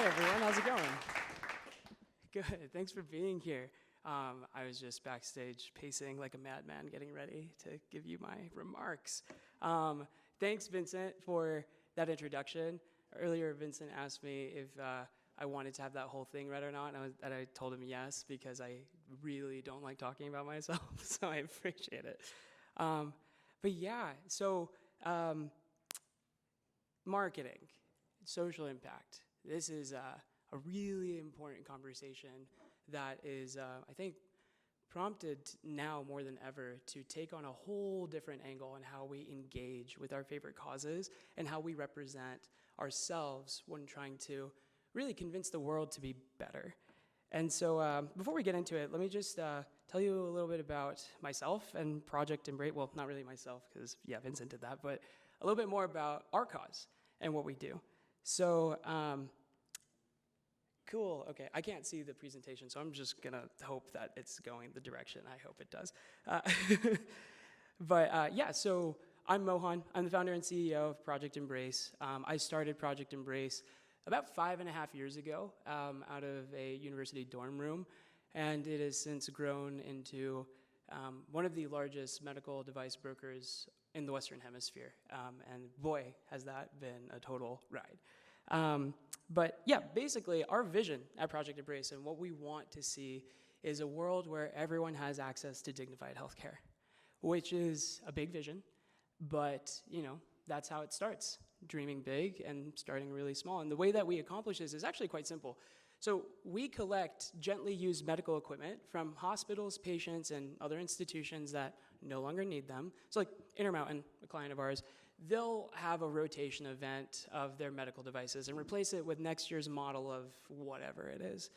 everyone. How's it going? Good. Thanks for being here. I was just backstage pacing like a madman, getting ready to give you my remarks. Thanks, Vincent, for that introduction. Earlier, Vincent asked me if I wanted to have that whole thing read or not, and I told him yes, because I really don't like talking about myself, so I appreciate it. But yeah, so marketing, social impact. This is a really important conversation that is, I think, prompted now more than ever to take on a whole different angle on how we engage with our favorite causes and how we represent ourselves when trying to really convince the world to be better. And so before we get into it, let me just tell you a little bit about myself and Project Embrace. Well, not really myself, because, yeah, Vincent did that, but a little bit more about our cause and what we do. So, cool, okay, I can't see the presentation, so I'm just gonna hope that it's going the direction I hope it does. Yeah, so I'm Mohan. I'm the founder and CEO of Project Embrace. I started Project Embrace about 5.5 years ago out of a university dorm room, and it has since grown into one of the largest medical device brokers in the Western Hemisphere, and boy, has that been a total ride. But yeah, basically our vision at Project Embrace and what we want to see is a world where everyone has access to dignified healthcare, which is a big vision, but you know, that's how it starts, dreaming big and starting really small. And the way that we accomplish this is actually quite simple. So we collect gently used medical equipment from hospitals, patients, and other institutions that no longer need them. So like Intermountain, a client of ours, they'll have a rotation event of their medical devices and replace it with next year's model of whatever it is.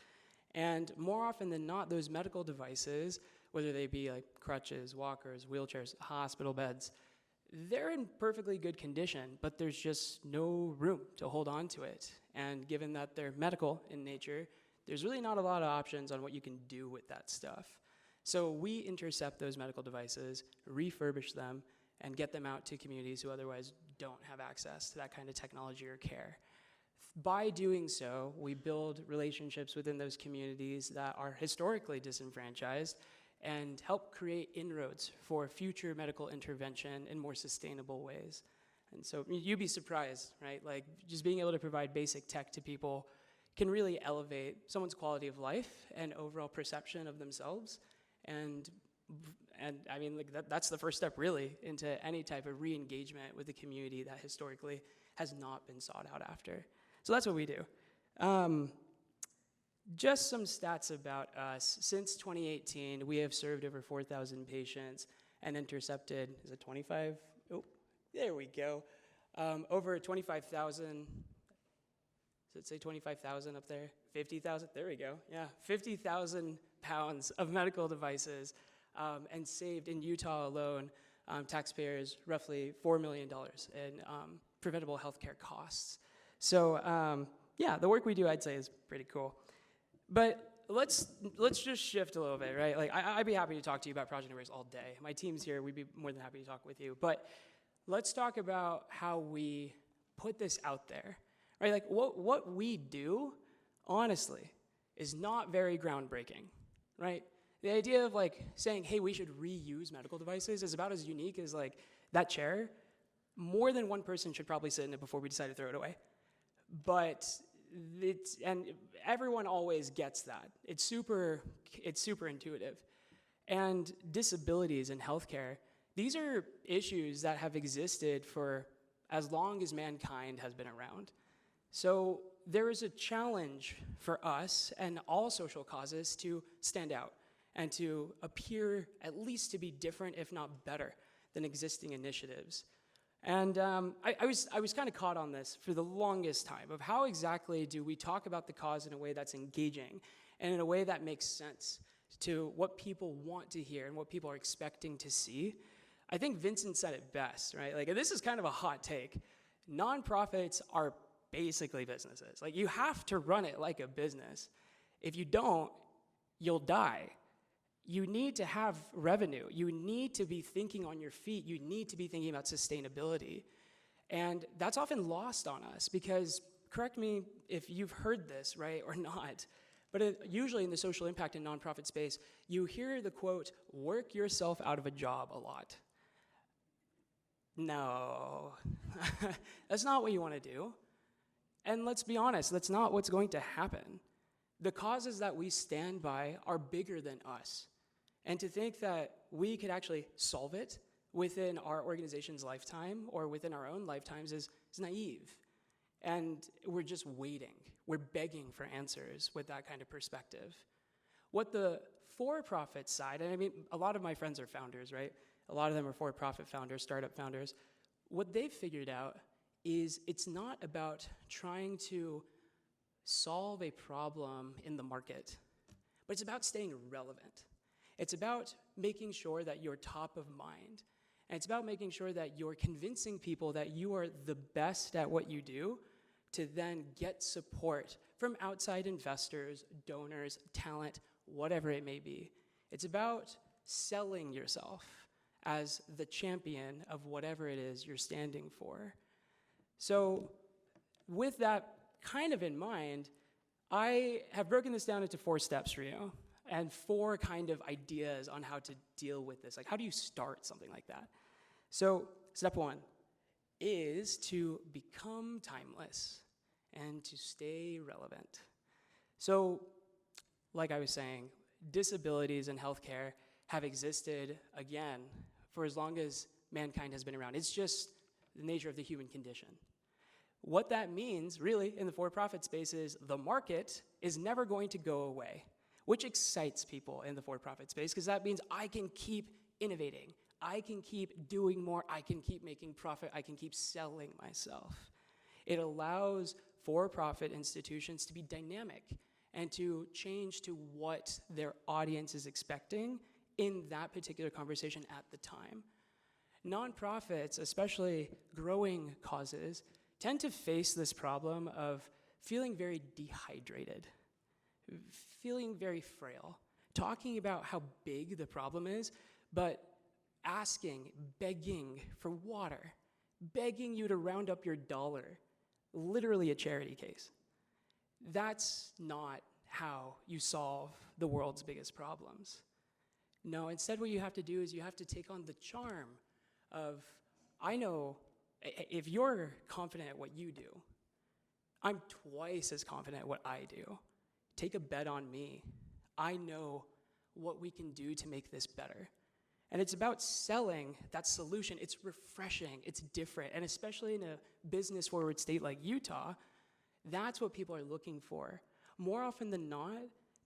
And more often than not, those medical devices, whether they be like crutches, walkers, wheelchairs, hospital beds, they're in perfectly good condition, but there's just no room to hold on to it. And given that they're medical in nature, there's really not a lot of options on what you can do with that stuff. So we intercept those medical devices, refurbish them, and get them out to communities who otherwise don't have access to that kind of technology or care. By doing so, we build relationships within those communities that are historically disenfranchised and help create inroads for future medical intervention in more sustainable ways. And so you'd be surprised, right? Like just being able to provide basic tech to people can really elevate someone's quality of life and overall perception of themselves. And I mean, like that's the first step really into any type of re-engagement with the community that historically has not been sought out after. So that's what we do. Just some stats about us. Since 2018, we have served over 4,000 patients and intercepted, is it 25? Oh, there we go. Over 25,000, does it say 25,000 up there? 50,000, there we go, yeah. 50,000 pounds of medical devices and saved in Utah alone taxpayers roughly $4 million in preventable healthcare costs. So yeah, the work we do, I'd say, is pretty cool. But let's just shift a little bit, right? Like I'd be happy to talk to you about Project Embrace all day. My team's here, we'd be more than happy to talk with you. But let's talk about how we put this out there, right? Like what we do, honestly, is not very groundbreaking, right? The idea of like saying, hey, we should reuse medical devices is about as unique as like that chair. More than one person should probably sit in it before we decide to throw it away. But and everyone always gets that. It's super intuitive. And disabilities in healthcare, these are issues that have existed for as long as mankind has been around. So there is a challenge for us and all social causes to stand out and to appear at least to be different, if not better, than existing initiatives. And I was kind of caught on this for the longest time of how exactly do we talk about the cause in a way that's engaging and in a way that makes sense to what people want to hear and what people are expecting to see. I think Vincent said it best, right? Like this is kind of a hot take. Nonprofits are basically businesses. Like you have to run it like a business. If you don't, you'll die. You need to have revenue. You need to be thinking on your feet. You need to be thinking about sustainability. And that's often lost on us because correct me if you've heard this, right, or not, but usually in the social impact and nonprofit space, you hear the quote, work yourself out of a job a lot. No, that's not what you want to do. And let's be honest, that's not what's going to happen. The causes that we stand by are bigger than us. And to think that we could actually solve it within our organization's lifetime or within our own lifetimes is naive. And we're just waiting. We're begging for answers with that kind of perspective. What the for-profit side, and I mean, a lot of my friends are founders, right? A lot of them are for-profit founders, startup founders. What they've figured out is it's not about trying to solve a problem in the market, but it's about staying relevant. It's about making sure that you're top of mind. And it's about making sure that you're convincing people that you are the best at what you do to then get support from outside investors, donors, talent, whatever it may be. It's about selling yourself as the champion of whatever it is you're standing for. So with that kind of in mind, I have broken this down into 4 steps for you and 4 kind of ideas on how to deal with this. Like, how do you start something like that? So step 1 is to become timeless and to stay relevant. So, like I was saying, disabilities in healthcare have existed, again, for as long as mankind has been around. It's just the nature of the human condition. What that means, really, in the for-profit space is the market is never going to go away, which excites people in the for-profit space, because that means I can keep innovating. I can keep doing more, I can keep making profit, I can keep selling myself. It allows for-profit institutions to be dynamic and to change to what their audience is expecting in that particular conversation at the time. Nonprofits, especially growing causes, tend to face this problem of feeling very dehydrated, feeling very frail, talking about how big the problem is, but asking, begging for water, begging you to round up your dollar, literally a charity case. That's not how you solve the world's biggest problems. No, instead what you have to do is you have to take on the charm of, I know, if you're confident at what you do, I'm twice as confident at what I do. Take a bet on me. I know what we can do to make this better. And it's about selling that solution. It's refreshing, it's different, and especially in a business-forward state like Utah, that's what people are looking for. More often than not,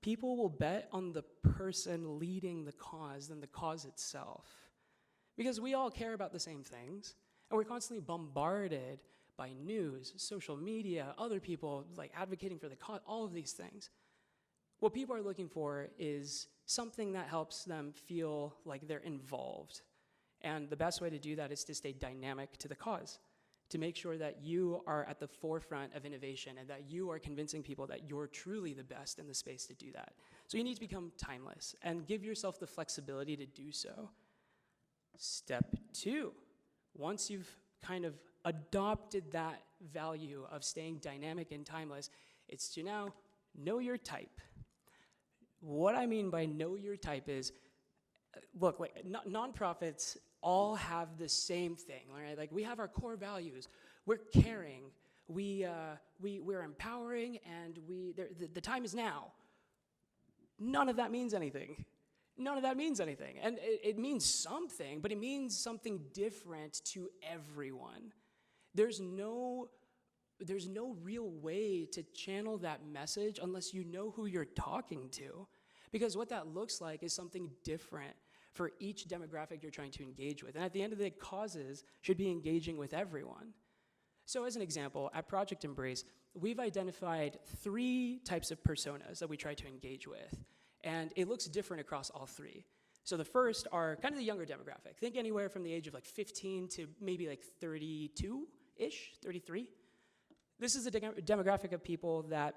people will bet on the person leading the cause than the cause itself. Because we all care about the same things, and we're constantly bombarded by news, social media, other people like advocating for the cause, all of these things. What people are looking for is something that helps them feel like they're involved. And the best way to do that is to stay dynamic to the cause, to make sure that you are at the forefront of innovation and that you are convincing people that you're truly the best in the space to do that. So you need to become timeless and give yourself the flexibility to do so. Step 2, once you've kind of adopted that value of staying dynamic and timeless, it's to now know your type. What I mean by know your type is, look, like nonprofits all have the same thing, right? Like we have our core values. We're caring, we're empowering, and the time is now. None of that means anything. None of that means anything. And it means something, but it means something different to everyone. There's no real way to channel that message unless you know who you're talking to. Because what that looks like is something different for each demographic you're trying to engage with. And at the end of the day, causes should be engaging with everyone. So as an example, at Project Embrace, we've identified 3 types of personas that we try to engage with. And it looks different across all 3. So the first are kind of the younger demographic. Think anywhere from the age of like 15 to maybe like 32-ish, 33. This is a demographic of people that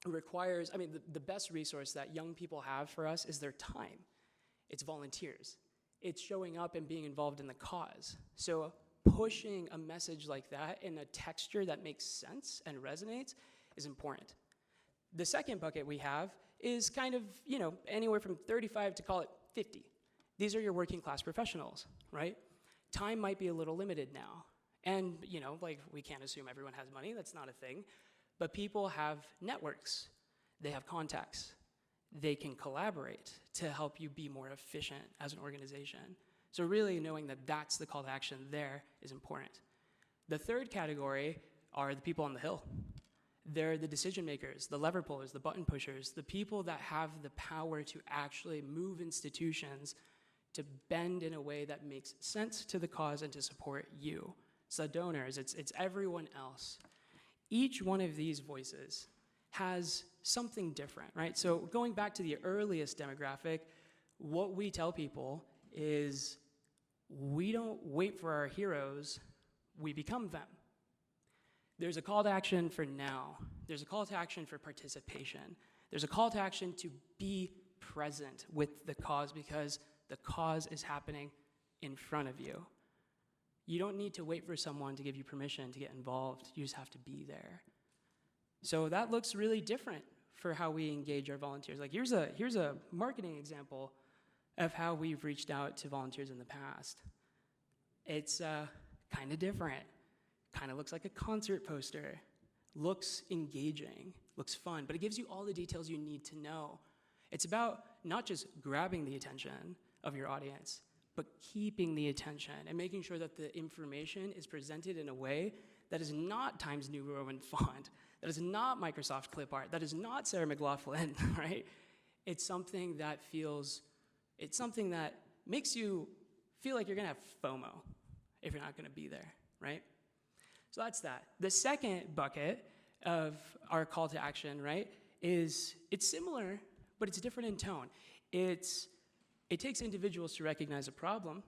requires, the best resource that young people have for us is their time. It's volunteers. It's showing up and being involved in the cause. So pushing a message like that in a texture that makes sense and resonates is important. The second bucket we have is kind of, anywhere from 35 to call it 50. These are your working class professionals, right? Time might be a little limited now. And, we can't assume everyone has money, that's not a thing. But people have networks, they have contacts, they can collaborate to help you be more efficient as an organization. So really knowing that that's the call to action there is important. The third category are the people on the hill. They're the decision makers, the lever pullers, the button pushers, the people that have the power to actually move institutions to bend in a way that makes sense to the cause and to support you. It's the donors, it's everyone else. Each one of these voices has something different, right? So going back to the earliest demographic, what we tell people is we don't wait for our heroes, we become them. There's a call to action for now. There's a call to action for participation. There's a call to action to be present with the cause because the cause is happening in front of you. You don't need to wait for someone to give you permission to get involved. You just have to be there. So that looks really different for how we engage our volunteers. Like here's a marketing example of how we've reached out to volunteers in the past. It's kind of different. Kind of looks like a concert poster. Looks engaging, looks fun, but it gives you all the details you need to know. It's about not just grabbing the attention of your audience, but keeping the attention and making sure that the information is presented in a way that is not Times New Roman font, that is not Microsoft clip art, that is not Sarah McLachlan, right? It's something that makes you feel like you're gonna have FOMO if you're not gonna be there, right? So that's that. The second bucket of our call to action, right, it's similar, but it's different in tone. It takes individuals to recognize a problem,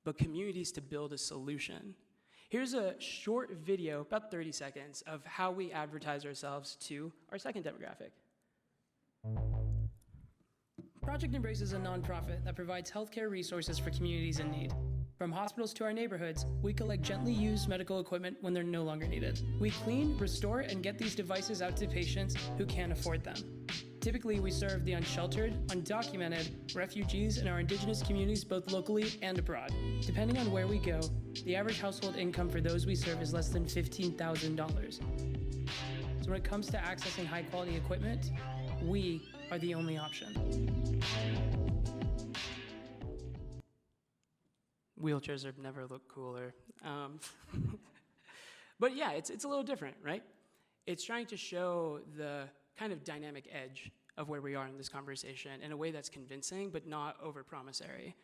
but communities to build a solution. Here's a short video, about 30 seconds, of how we advertise ourselves to our second demographic. Project Embrace is a nonprofit that provides healthcare resources for communities in need. From hospitals to our neighborhoods, we collect gently used medical equipment when they're no longer needed. We clean, restore, and get these devices out to patients who can't afford them. Typically, we serve the unsheltered, undocumented, refugees, and our indigenous communities both locally and abroad. Depending on where we go, the average household income for those we serve is less than $15,000. So when it comes to accessing high-quality equipment, we are the only option. Wheelchairs have never looked cooler. But yeah, it's a little different, right? It's trying to show the kind of dynamic edge of where we are in this conversation in a way that's convincing but not over-promissory.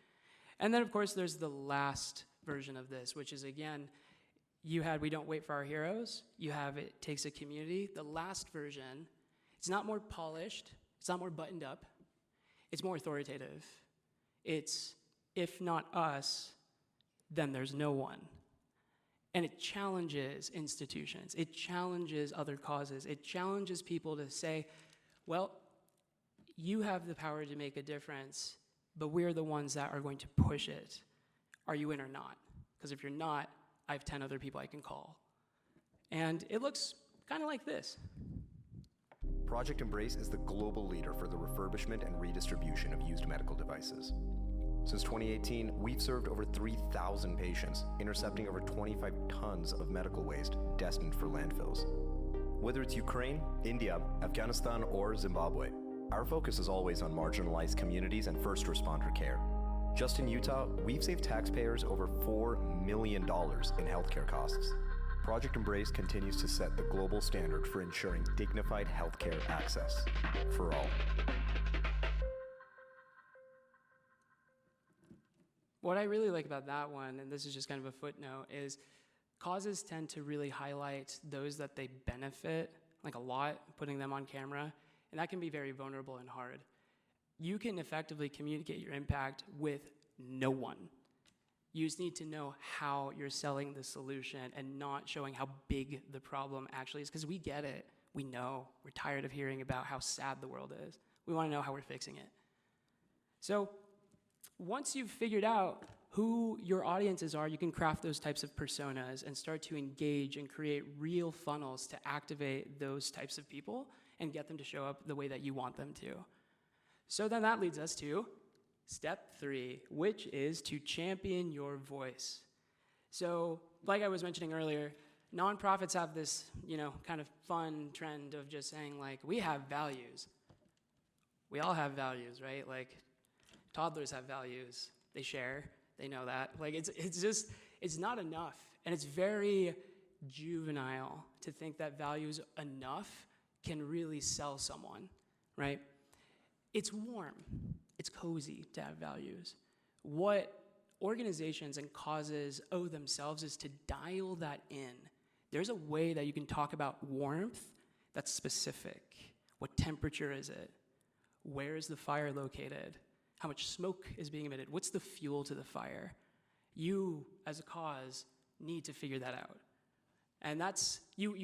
And then, of course, there's the last version of this, which is, again, you had We Don't Wait for Our Heroes. You have It Takes a Community. The last version, it's not more polished. It's not more buttoned up. It's more authoritative. It's, if not us, then there's no one. And it challenges institutions. It challenges other causes. It challenges people to say, well, you have the power to make a difference, but we're the ones that are going to push it. Are you in or not? Because if you're not, I have 10 other people I can call. And it looks kind of like this. Project Embrace is the global leader for the refurbishment and redistribution of used medical devices. Since 2018, we've served over 3,000 patients, intercepting over 25 tons of medical waste destined for landfills. Whether it's Ukraine, India, Afghanistan, or Zimbabwe, our focus is always on marginalized communities and first responder care. Just in Utah, we've saved taxpayers over $4 million in healthcare costs. Project Embrace continues to set the global standard for ensuring dignified healthcare access for all. What I really like about that one, and this is just kind of a footnote, is causes tend to really highlight those that they benefit, like a lot, putting them on camera, and that can be very vulnerable and hard. You can effectively communicate your impact with no one. You just need to know how you're selling the solution and not showing how big the problem actually is, because we get it. We know. We're tired of hearing about how sad the world is. We want to know how we're fixing it. So once you've figured out who your audiences are, you can craft those types of personas and start to engage and create real funnels to activate those types of people and get them to show up the way that you want them to. So then that leads us to step 3, which is to champion your voice. So like I was mentioning earlier, nonprofits have this, kind of fun trend of just saying, like, we have values. We all have values, right? Like, toddlers have values. They share. They know that. Like, it's not enough. And it's very juvenile to think that values enough can really sell someone, right? It's warm. It's cozy to have values. What organizations and causes owe themselves is to dial that in. There's a way that you can talk about warmth that's specific. What temperature is it? Where is the fire located? How much smoke is being emitted? What's the fuel to the fire? You, as a cause, need to figure that out. And that's, you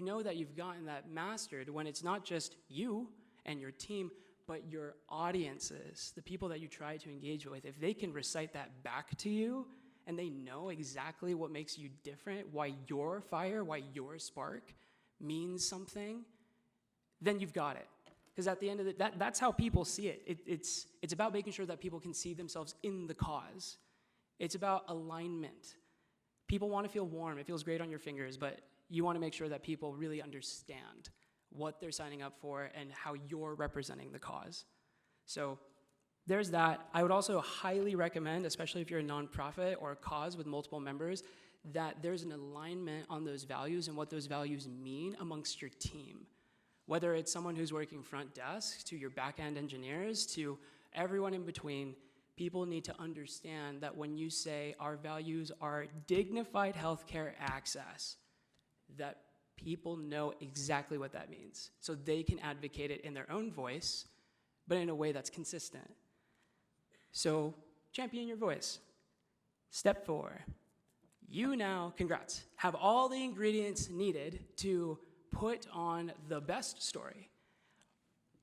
know that you've gotten that mastered when it's not just you and your team, but your audiences, the people that you try to engage with. If they can recite that back to you, and they know exactly what makes you different, why your fire, why your spark means something, then you've got it. Because at the end of it, that's how people see it. It's about making sure that people can see themselves in the cause. It's about alignment. People want to feel warm. It feels great on your fingers, but you want to make sure that people really understand what they're signing up for and how you're representing the cause. So there's that. I would also highly recommend, especially if you're a nonprofit or a cause with multiple members, that there's an alignment on those values and what those values mean amongst your team. Whether it's someone who's working front desk, to your back-end engineers, to everyone in between, people need to understand that when you say our values are dignified healthcare access, that people know exactly what that means. So they can advocate it in their own voice, but in a way that's consistent. So champion your voice. Step 4, you now, congrats, have all the ingredients needed to put on the best story.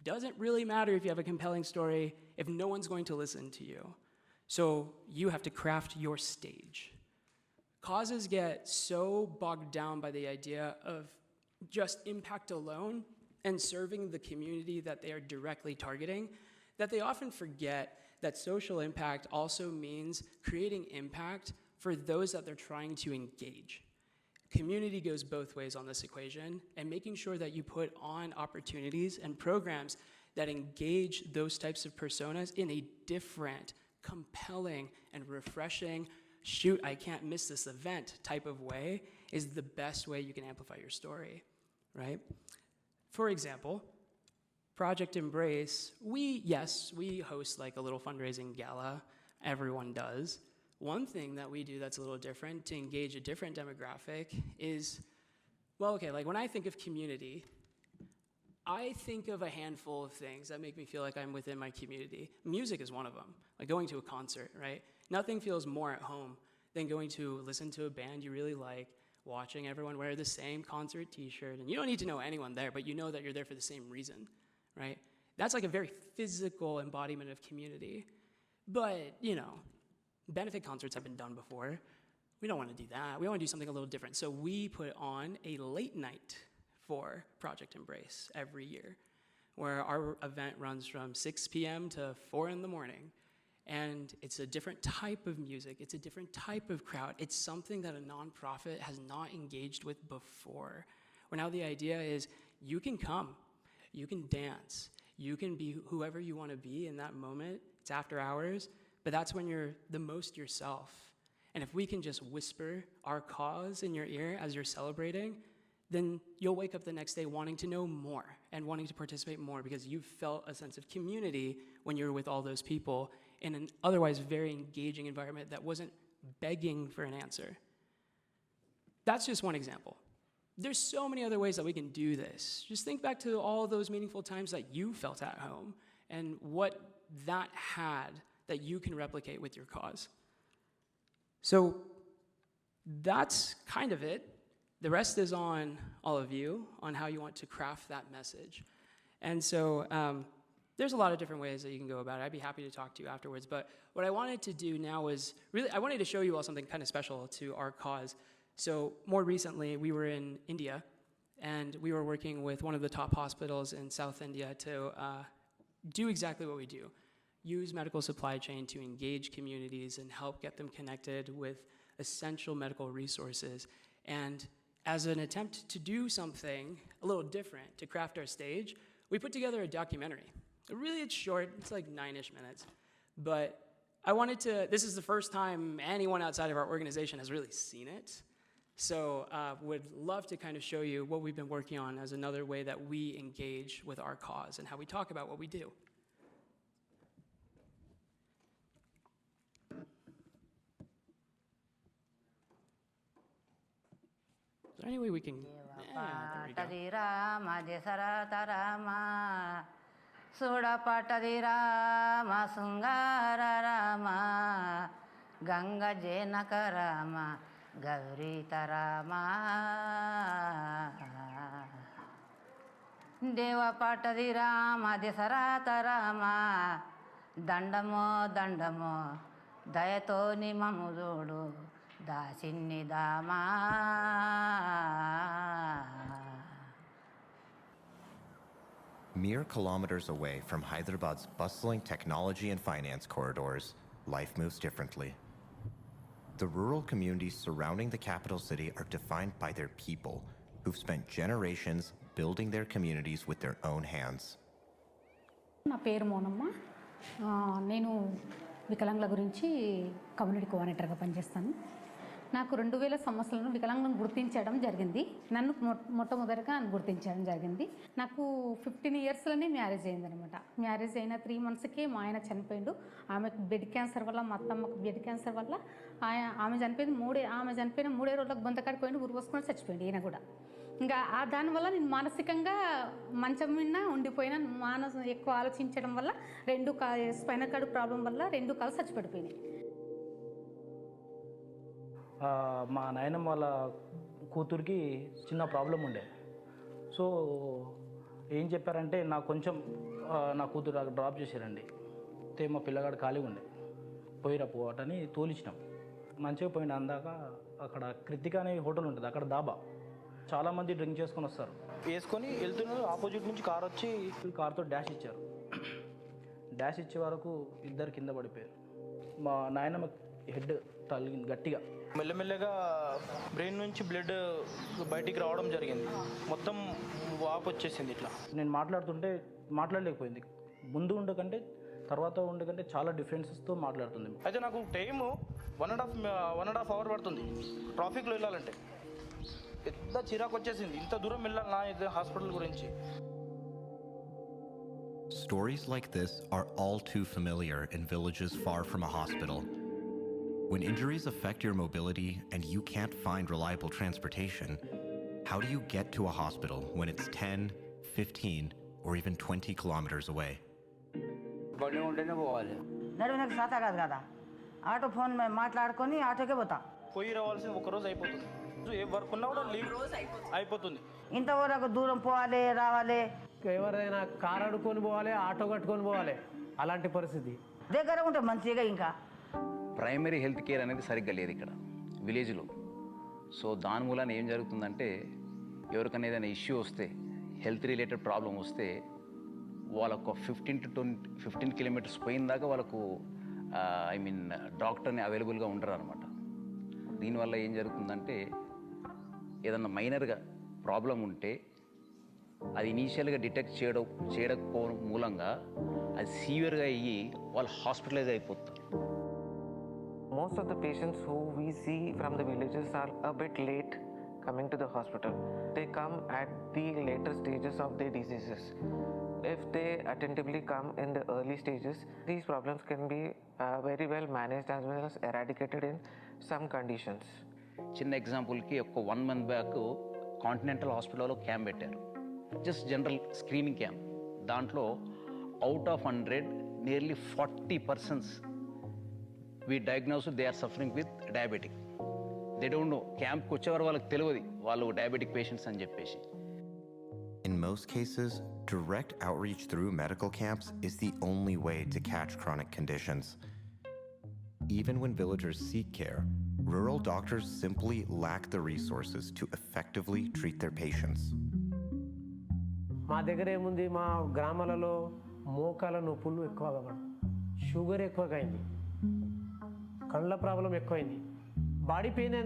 Doesn't really matter if you have a compelling story if no one's going to listen to you. So you have to craft your stage. Causes get so bogged down by the idea of just impact alone and serving the community that they are directly targeting that they often forget that social impact also means creating impact for those that they're trying to engage. Community goes both ways on this equation, and making sure that you put on opportunities and programs that engage those types of personas in a different, compelling, and refreshing, shoot, I can't miss this event type of way is the best way you can amplify your story, right? For example, Project Embrace, we host like a little fundraising gala. Everyone does. One thing that we do that's a little different to engage a different demographic is, well, okay, like when I think of community, I think of a handful of things that make me feel like I'm within my community. Music is one of them, like going to a concert, right? Nothing feels more at home than going to listen to a band you really like, watching everyone wear the same concert t-shirt, and you don't need to know anyone there, but you know that you're there for the same reason, right? That's like a very physical embodiment of community. But, benefit concerts have been done before. We don't want to do that. We want to do something a little different. So we put on a late night for Project Embrace every year, where our event runs from 6 p.m. to 4 in the morning. And it's a different type of music. It's a different type of crowd. It's something that a nonprofit has not engaged with before. Where now the idea is you can come, you can dance, you can be whoever you want to be in that moment. It's after hours, but that's when you're the most yourself. And if we can just whisper our cause in your ear as you're celebrating, then you'll wake up the next day wanting to know more and wanting to participate more because you felt a sense of community when you were with all those people in an otherwise very engaging environment that wasn't begging for an answer. That's just one example. There's so many other ways that we can do this. Just think back to all those meaningful times that you felt at home and what that had that you can replicate with your cause. So that's kind of it. The rest is on all of you, on how you want to craft that message. And so there's a lot of different ways that you can go about it. I'd be happy to talk to you afterwards. But what I wanted to do now was I wanted to show you all something kind of special to our cause. So more recently, we were in India, and we were working with one of the top hospitals in South India to do exactly what we do. Use medical supply chain to engage communities and help get them connected with essential medical resources. And as an attempt to do something a little different, to craft our stage, we put together a documentary. It's short, it's like 9-ish minutes. But this is the first time anyone outside of our organization has really seen it. So would love to kind of show you what we've been working on as another way that we engage with our cause and how we talk about what we do. Is there any way we can... there we go. Sudabattula Sungara Rama Ganga Jenaka Rama Gaurita Rama Deva Patadi Rama Desarata Rama Dandamo Dandamo Dayatoni Mamududu Dasinni Dama. Mere kilometers away from Hyderabad's bustling technology and finance corridors, life moves differently. The rural communities surrounding the capital city are defined by their people, who've spent generations building their communities with their own hands. నా పేరు మోనమ్మ. నేను వికలాంగుల గురించి community కోఆర్డినేటర్గా పనిచేస్తాను. నాకు 2000 సంవత్సరాలను వికలాంగులను గుర్తించడం జరిగింది. నన్ను మొట్టమొదటిగా గుర్తించడం జరిగింది. నాకు 15 ఇయర్స్లోనే మ్యారేజ్ అయిందనమాట. మ్యారేజ్ అయిన 3 మంత్స్కే మా ఆయన చనిపోయిండు. ఆమెకు బ్లడ్ క్యాన్సర్ వల్ల, మా అత్తమ్మకు బ్లడ్ క్యాన్సర్ వల్ల ఆమె చనిపోయిన 3 రోజులకు బొంతకాడికి పోయిండు, ఉరి పోసుకొని చచ్చిపోయింది. ఈయన కూడా ఇంకా దానివల్ల నేను మానసికంగా మంచం మీద ఉండిపోయిన, ఎక్కువ ఆలోచించడం వల్ల స్పైనల్ కార్డ్ ప్రాబ్లం వల్ల 2 కాళ్ళు చచ్చిపడిపోయినాయి. మా నాయనమ్మ వాళ్ళ కూతురికి చిన్న ప్రాబ్లం ఉండే. సో ఏం చెప్పారంటే నాకు కొంచెం నా కూతురు అక్కడ డ్రాప్ చేశారండి. అయితే మా పిల్లగాడు ఖాళీగా ఉండే, పోయిరా పోవటని తోలిచ్చినాం. మంచిగా పోయిన అందాక అక్కడ కృతిక అనే హోటల్ ఉంటుంది, అక్కడ దాబా. చాలామంది డ్రింక్ చేసుకొని వస్తారు, వేసుకొని వెళ్తున్నారు. ఆపోజిట్ నుంచి కార్ వచ్చి కార్తో డాష్ ఇచ్చారు. డాష్ ఇచ్చే వరకు 2 కింద పడిపోయారు. మా నాయనమ్మ హెడ్ తగిలింది గట్టిగా. మెల్లమెల్లగా బ్రెయిన్ నుంచి బ్లడ్ బయటికి రావడం జరిగింది. మొత్తం వాపు వచ్చేసింది. ఇట్లా నేను మాట్లాడుతుంటే మాట్లాడలేకపోయింది. ముందు ఉండకంటే తర్వాత ఉండకంటే చాలా డిఫరెన్సెస్తో మాట్లాడుతుంది. అయితే నాకు టైము 1.5 అవర్ పడుతుంది ట్రాఫిక్లో వెళ్ళాలంటే. పెద్ద చిరాకు వచ్చేసింది, ఇంత దూరం వెళ్ళాలి నా హాస్పిటల్ గురించి. Stories like this are all too familiar in villages far from a hospital. When injuries affect your mobility and you can't find reliable transportation, how do you get to a hospital when it's 10, 15, or even 20 kilometers away? నడువునకు సాత కాదు కదా, auto phone మాట్లాడుకొని ఆటోకే పోతా. పోయి రావాల్సింది 1 రోజు అయిపోతుంది. ఏ work ఉన్నా కూడా లీవ్ అయిపోతుంది. ఇంతవరకు దూరం పోవాలి రావాలి. ఎవరైనా కారు అడుకొని పోవాలి, ఆటో కట్టుకొని పోవాలి, అలాంటి పరిస్థితి. దగ్గర ఉంటే మంచిగా. ఇంకా ప్రైమరీ హెల్త్ కేర్ అనేది సరిగ్గా లేదు ఇక్కడ విలేజ్లో. సో దాని మూలాన ఏం జరుగుతుందంటే, ఎవరికైనా ఏదైనా ఇష్యూ వస్తే, హెల్త్ రిలేటెడ్ ప్రాబ్లం వస్తే, వాళ్ళకు 15 కిలోమీటర్స్ పోయిన దాకా వాళ్ళకు డాక్టర్ని అవైలబుల్గా ఉండరు అనమాట. దీనివల్ల ఏం జరుగుతుందంటే, ఏదన్నా మైనర్గా ప్రాబ్లం ఉంటే అది ఇనీషియల్గా డిటెక్ట్ చేయకపోవడం మూలంగా అది సీవియర్గా అయ్యి వాళ్ళు హాస్పిటలైజ్ అయిపోతారు. Most of the patients who we see from the villages are a bit late coming to the hospital. They come at the later stages of their diseases. If they attentively come in the early stages, these problems can be very well managed as well as eradicated in some conditions. చిన్న ఎగ్జాంపుల్కి ఒక 1 month back continental హాస్పిటల్లో camp పెట్టారు, just general screening camp. దాంట్లో out of 100 nearly 40% we diagnose they are suffering with diabetic. They don't know. క్యాంప్కి వచ్చేవారు వాళ్ళకి తెలియదు వాళ్ళు డయాబెటిక్ పేషెంట్స్ అని చెప్పేసి. In most cases, direct outreach through medical camps is the only way to catch chronic conditions. Even when villagers seek care, rural doctors simply lack the resources to effectively treat their patients. మా దగ్గర ఏముంది, మా గ్రామాలలో మోకాల నొప్పులు ఎక్కువగా పడు, sugar ఎక్కువగా అయింది, కళ్ళ ప్రాబ్లం ఎక్కువైంది, బాడీ పెయిన్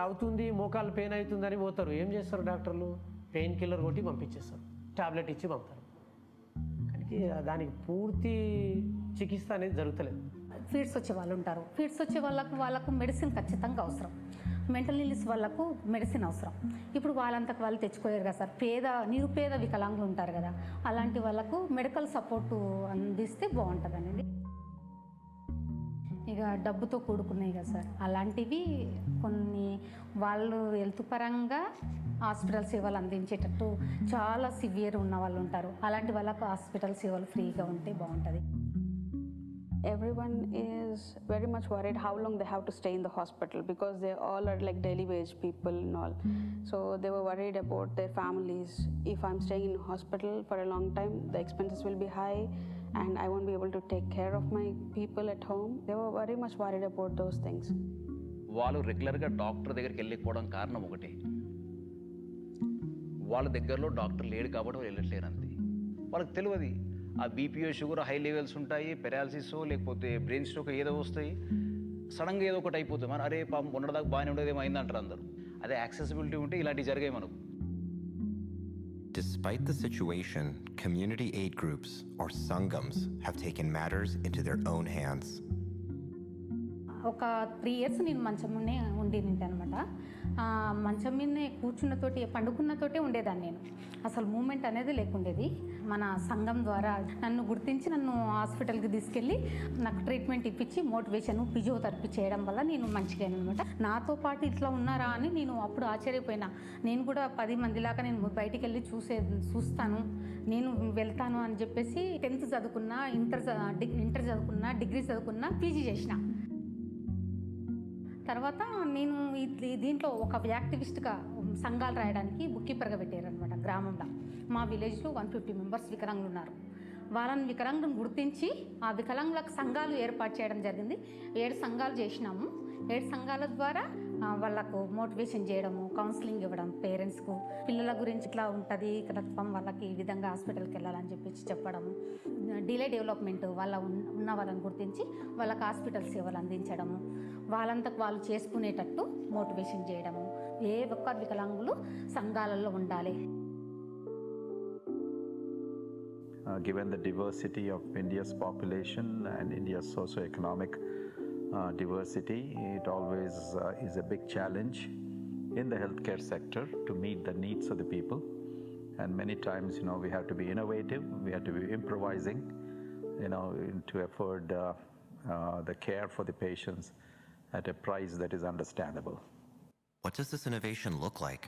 అవుతుంది, మోకాలు పెయిన్ అవుతుందని పోతారు. ఏం చేస్తారు డాక్టర్లు? పెయిన్ కిల్లర్ కొట్టి పంపించేస్తారు, టాబ్లెట్ ఇచ్చి పంపుతారు. కానీ దానికి పూర్తి చికిత్స అనేది జరుగుతలేదు. ఫీడ్స్ వచ్చే వాళ్ళు ఉంటారు. ఫీడ్స్ వచ్చే వాళ్ళకు మెడిసిన్ ఖచ్చితంగా అవసరం. మెంటల్ ఇల్నెస్ వాళ్ళకు మెడిసిన్ అవసరం. ఇప్పుడు వాళ్ళంతకు వాళ్ళు తెచ్చుకోలేరు కదా సార్. నిరుపేద వికలాంగులు ఉంటారు కదా, అలాంటి వాళ్ళకు మెడికల్ సపోర్టు అందిస్తే బాగుంటుంది అనేది. ఇక డబ్బుతో కూడుకున్నాయి కదా సార్, అలాంటివి కొన్ని వాళ్ళు హెల్త్ పరంగా హాస్పిటల్ సేవలు అందించేటట్టు చాలా సివియర్ ఉన్న వాళ్ళు ఉంటారు. అలాంటి వాళ్ళకు హాస్పిటల్ సేవలు ఫ్రీగా ఉంటే బాగుంటుంది. Everyone is very much worried how long they have to stay in the hospital because they all are like daily wage people and all. So they were worried about their families. If I'm staying in hospital for a long time, the expenses will be high and I won't be able to take care of my people at home. They were very much worried about those things. వాళ్ళు రెగ్యులర్గా doctor దగ్గరికి వెళ్ళకపోవడం కారణం ఒకటే, వాళ్ళ దగ్గరలో doctor లేడు కాబట్టి వాళ్ళు వెళ్ళట్లేరు అంతే. వాళ్ళకి తెలియదు ఆ బీపీఓ షుగర్ హై లెవెల్స్ ఉంటాయి, పెరాలసిస్ లేకపోతే బ్రెయిన్ స్ట్రోక్ ఏదో వస్తాయి, సడన్గా ఏదో ఒకటి అయిపోతుంది. మరి అరే పాపం ఉన్నదాకా బాగానే ఉండేది ఏమైంది అంటారు అందరూ. అదే యాక్సెసిబిలిటీ ఉంటే ఇలాంటివి జరిగాయి మనకు. Despite the situation, community aid groups, or sangams, have taken matters into their own hands. ఒక 3 years నేను మంచం మీదనే ఉండింది అనమాట. మంచం మీదనే కూర్చున్నతోటి పండుకున్నతోటే ఉండేదాన్ని నేను. అసలు మూమెంట్ అనేది లేకుండేది. మన సంఘం ద్వారా నన్ను గుర్తించి నన్ను హాస్పిటల్కి తీసుకెళ్ళి నాకు ట్రీట్మెంట్ ఇప్పించి మోటివేషన్ ఫిజియోథెరపీ చేయడం వల్ల నేను మంచిగా అనమాట. నాతో పాటు ఇట్లా ఉన్నారా అని నేను అప్పుడు ఆశ్చర్యపోయినా. నేను కూడా 10 మందిలాగా నేను బయటికి వెళ్ళి చూస్తాను, నేను వెళ్తాను అని చెప్పేసి 10th చదువుకున్నా, ఇంటర్ చదువుకున్నా, డిగ్రీ చదువుకున్నా, పీజీ చేసిన. తర్వాత నేను దీంట్లో ఒక యాక్టివిస్ట్గా సంఘాలు రాయడానికి బుక్ కీపర్గా పెట్టారనమాట గ్రామంలో. మా విలేజ్లో 150 మెంబర్స్ వికలాంగులు ఉన్నారు. వాళ్ళని వికలాంగులను గుర్తించి ఆ వికలాంగులకు సంఘాలు ఏర్పాటు చేయడం జరిగింది. 7 సంఘాలు చేసినాము. 7 సంఘాల ద్వారా వాళ్ళకు మోటివేషన్ చేయడము, కౌన్సిలింగ్ ఇవ్వడం, పేరెంట్స్కు పిల్లల గురించి ఇట్లా ఉంటుంది ఇక్కడ వాళ్ళకి ఈ విధంగా హాస్పిటల్కి వెళ్ళాలని చెప్పేసి చెప్పడము, డిలే డెవలప్మెంట్ ఉన్న వాళ్ళని గుర్తించి వాళ్ళకి హాస్పిటల్ సేవలు అందించడము, వాళ్ళంతకు వాళ్ళు చేసుకునేటట్టు మోటివేషన్ చేయడము. ఏ ఒక్క వికలాంగులు సంఘాలలో ఉండాలి. Given the diversity of India's population and India's socio-economic diversity, it always is a big challenge in the healthcare sector to meet the needs of the people. And many times, we have to be innovative, we have to be improvising, to afford the care for the patients at a price that is understandable. What does this innovation look like?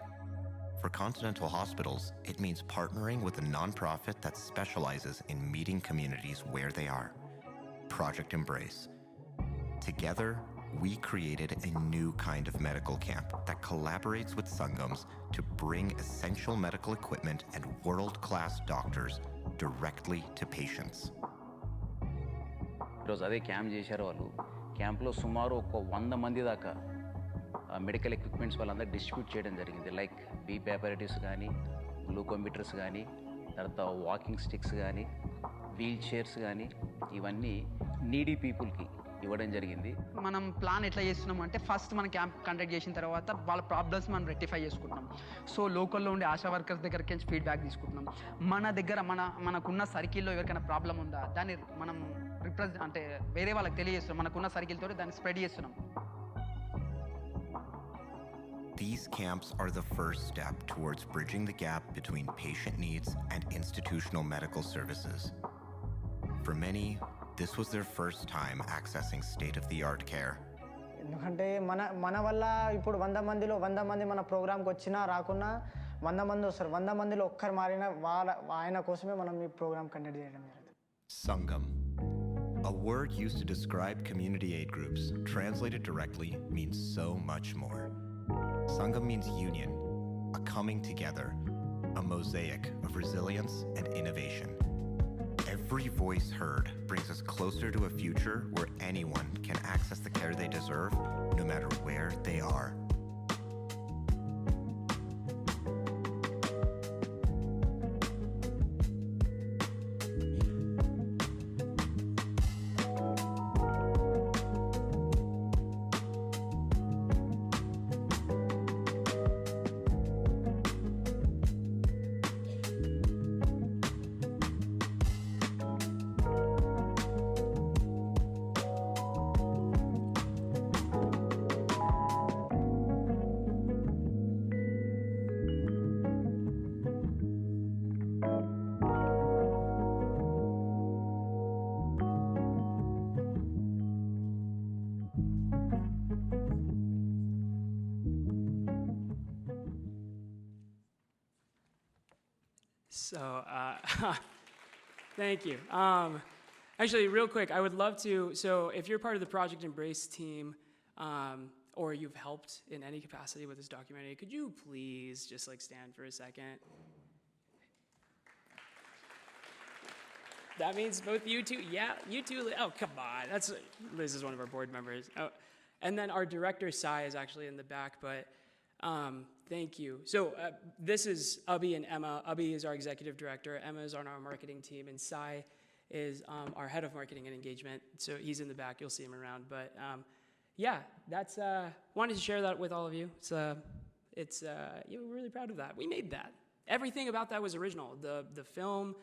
For Continental Hospitals, it means partnering with a nonprofit that specializes in meeting communities where they are, Project Embrace. Together, we created a new kind of medical camp that collaborates with sangams to bring essential medical equipment and world-class doctors directly to patients. ఈరోజు అదే camp చేశారు వాళ్ళు. క్యాంప్లో సుమారు ఒక 100 మంది దాకా medical equipments వాళ్ళందరూ డిస్ట్రిబ్యూట్ చేయడం జరిగింది. లైక్ బీపీ అపారటిస్ కానీ, గ్లూకోమీటర్స్ కానీ, తర్వాత వాకింగ్ స్టిక్స్ కానీ, వీల్ చైర్స్ కానీ, ఇవన్నీ నీడీ పీపుల్కి ఇవ్వడం జరిగింది. మనం ప్లాన్ ఎట్లా చేస్తున్నాం అంటే ఫస్ట్ మనం క్యాంప్ కండక్ట్ చేసిన తర్వాత వాళ్ళ ప్రాబ్లమ్స్ మనం రెక్టిఫై చేసుకుంటున్నాం. సో లోకల్లో ఉండే ఆశా వర్కర్స్ దగ్గరికి ఫీడ్బ్యాక్ తీసుకుంటున్నాం. మన దగ్గర మనకున్న సర్కిల్లో ఎవరికైనా ప్రాబ్లం ఉందా దాన్ని మనం అంటే వేరే వాళ్ళకి తెలియజేస్తున్నాం. మనకున్న సర్కిల్తో దాన్ని స్ప్రెడ్ చేస్తున్నాం. These camps are the first step towards bridging the gap between patient needs and institutional medical services. For many, this was their first time accessing state-of-the-art care. ఎందుకంటే మన వల్ల ఇప్పుడు 100 మందిలో 100 మంది మన ప్రోగ్రామ్కి వచ్చినా రాకున్నా 100 మంది వస్తారు. 100 మందిలో ఒక్కరు మారినా ఆయన కోసమే మనం ఈ ప్రోగ్రామ్ కండక్ట్ చేయడం జరుగుతుంది. Sangam, a word used to describe community aid groups, translated directly means so much more. Sangam means union, a coming together, a mosaic of resilience and innovation. Every voice heard brings us closer to a future where anyone can access the care they deserve, no matter where they are. So, thank you. Actually, real quick, I would love to, so if you're part of the Project Embrace team, or you've helped in any capacity with this documentary, could you please just like stand for a second? That means both you two, yeah, you two, oh, come on. Liz is one of our board members. Oh, and then our director, Sai, is actually in the back, but thank you. So this is Abhi and Emma. Abhi is our executive director. Emma is on our marketing team, and Sai is our head of marketing and engagement. So he's in the back. You'll see him around. But yeah, that's wanted to share that with all of you. We're really proud of that. We made that. Everything about that was original. The film,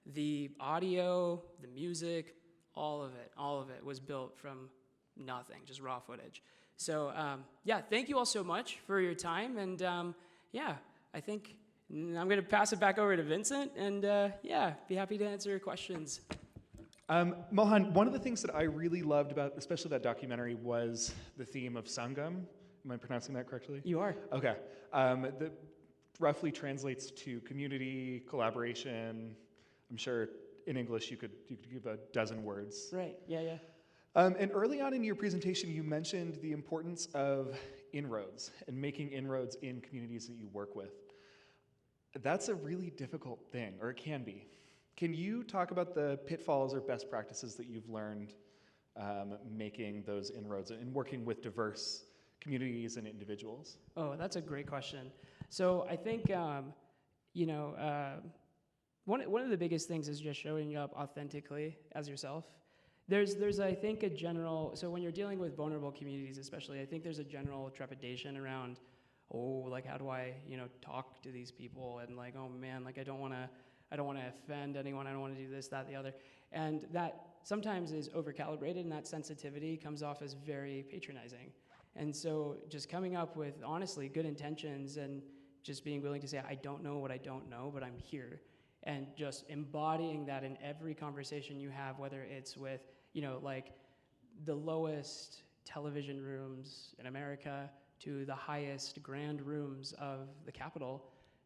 the audio, the music, all of it was built from nothing, just raw footage. So yeah, thank you all so much for your time, and yeah, I think I'm going to pass it back over to Vincent, and yeah, be happy to answer your questions. Mohan, one of the things that I really loved about, especially that documentary, was the theme of Sangam. Am I pronouncing that correctly? You are. Okay. That roughly translates to community, collaboration. I'm sure in English you could give a dozen words. Right, yeah. And early on in your presentation, you mentioned the importance of inroads and making inroads in communities that you work with. That's a really difficult thing, or it can be. Can you talk about the pitfalls or best practices that you've learned making those inroads and working with diverse communities and individuals? Oh, that's a great question. So I think, one of the biggest things is just showing up authentically as yourself. There's I think a general, so when you're dealing with vulnerable communities especially, I think there's a general trepidation around, like how do I, talk to these people, and like, oh man, like I don't want to offend anyone, I don't want to do this, that, the other. And that sometimes is over-calibrated, and that sensitivity comes off as very patronizing. And so just coming up with, honestly, good intentions and just being willing to say, I don't know what I don't know, but I'm here. And just embodying that in every conversation you have, whether it's with, like the lowest television rooms in America to the highest grand rooms of the Capitol,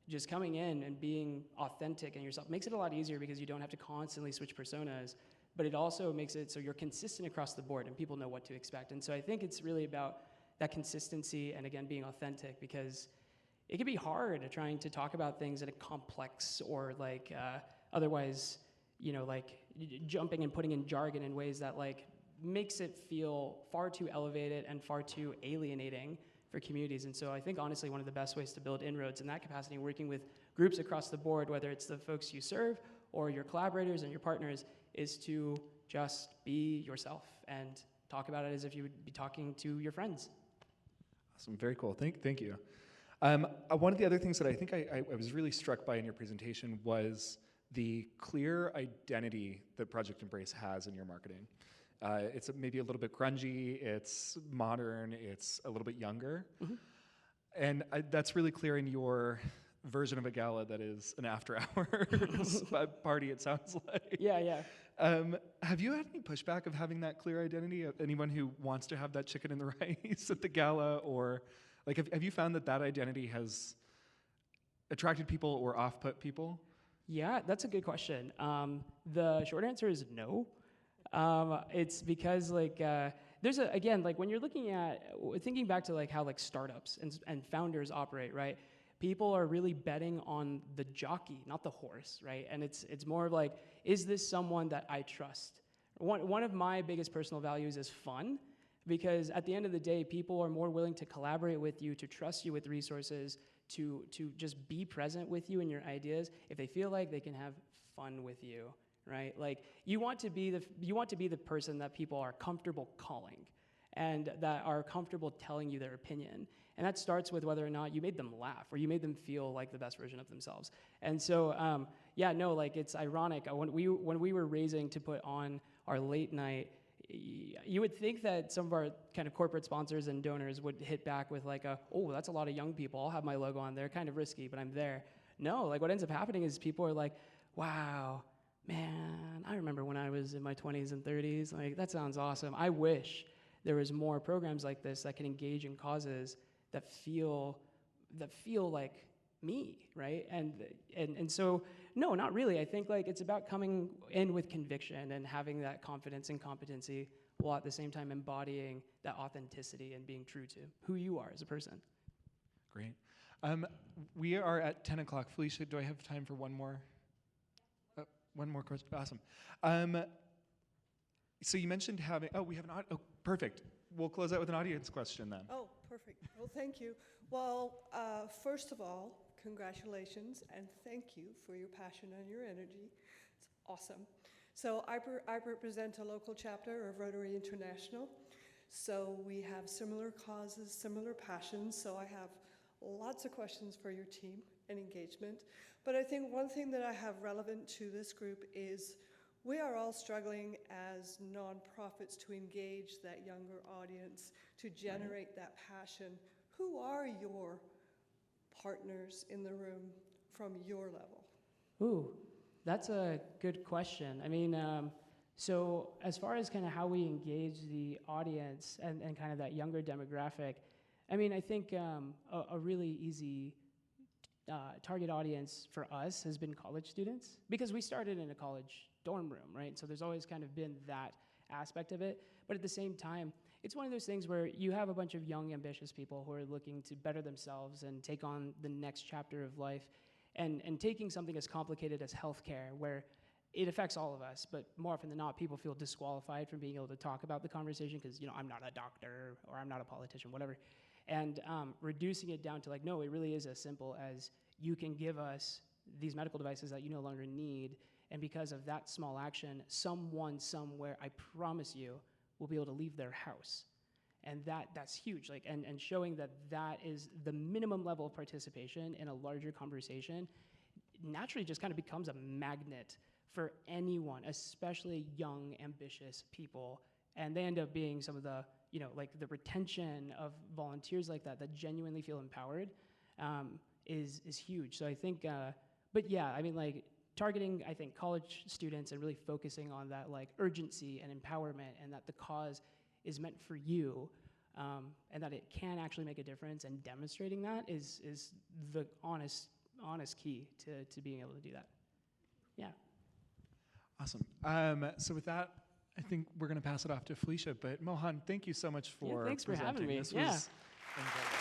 just coming in and being authentic in yourself makes it a lot easier because you don't have to constantly switch personas, but it also makes it so you're consistent across the board and people know what to expect. And so I think it's really about that consistency and, again, being authentic, because it can be hard trying to talk about things in a complex or like otherwise, like jumping and putting in jargon in ways that like makes it feel far too elevated and far too alienating for communities. And so I think honestly one of the best ways to build inroads in that capacity, working with groups across the board, whether it's the folks you serve or your collaborators and your partners, is to just be yourself and talk about it as if you would be talking to your friends. Awesome, very cool, thank you. One of the other things that I think I was really struck by in your presentation was the clear identity that Project Embrace has in your marketing. It's maybe a little bit grungy, it's modern, it's a little bit younger. Mm-hmm. And that's really clear in your version of a gala that is an after-hours party, it sounds like. Yeah. Have you had any pushback of having that clear identity? Anyone who wants to have that chicken and the rice at the gala, or like have you found that identity has attracted people or off-put people? Yeah, that's a good question. The short answer is no. It's because like there's again, like when you're looking at thinking back to like how like startups and founders operate, right? people are really betting on the jockey, not the horse, right? And it's more of like, is this someone that I trust? One of my biggest personal values is fun, because at the end of the day, people are more willing to collaborate with you, to trust you with resources, to just be present with you and your ideas if they feel like they can have fun with you, right? Like you want to be the person that people are comfortable calling and that are comfortable telling you their opinion. And that starts with whether or not you made them laugh or you made them feel like the best version of themselves. And so, like it's ironic. When we were raising to put on our late night, you would think that some of our kind of corporate sponsors and donors would hit back with like oh, that's a lot of young people. I'll have my logo on there. Kind of risky, but I'm there. No, like what ends up happening is people are like, wow, man, I remember when I was in my 20s and 30s. Like, that sounds awesome. I wish there was more programs like this that can engage in causes that feel like me, right? And so, no, not really. I think like it's about coming in with conviction and having that confidence and competency while at the same time embodying that authenticity and being true to who you are as a person. Great. We are at 10 o'clock. Felicia, do I have time for one more? One more question. Awesome. So you mentioned having, we have perfect. We'll close out with an audience question then. Oh, perfect. Well, thank you. Well, first of all, congratulations and thank you for your passion and your energy. It's awesome. So I represent a local chapter of Rotary International. So we have similar causes, similar passions. So I have lots of questions for your team and engagement. But I think one thing that I have relevant to this group is we are all struggling as nonprofits to engage that younger audience, to generate that passion. Who are your partners in the room from your level? Ooh, that's a good question. I mean, so as far as kind of how we engage the audience and kind of that younger demographic, I mean, I think a really easy target audience for us has been college students, because we started in a college dorm room, right? So there's always kind of been that aspect of it. But at the same time, it's one of those things where you have a bunch of young, ambitious people who are looking to better themselves and take on the next chapter of life. And taking something as complicated as healthcare, where it affects all of us, but more often than not, people feel disqualified from being able to talk about the conversation because, I'm not a doctor or I'm not a politician, whatever. And reducing it down to like, no, it really is as simple as you can give us these medical devices that you no longer need, and because of that small action, someone somewhere, I promise you, will be able to leave their house. And that's huge, like, and showing that is the minimum level of participation in a larger conversation naturally just kind of becomes a magnet for anyone, especially young, ambitious people. And they end up being some of the, like the retention of volunteers like that genuinely feel empowered is huge. So I think, but yeah, I mean, like targeting, I think, college students and really focusing on that like urgency and empowerment, and that the cause is meant for you, and that it can actually make a difference, and demonstrating that is the honest key to being able to do that. Yeah. Awesome. So with that, I think we're going to pass it off to Felicia. But Mohan, thank you so much for thanks for having me. This Yeah. was incredible.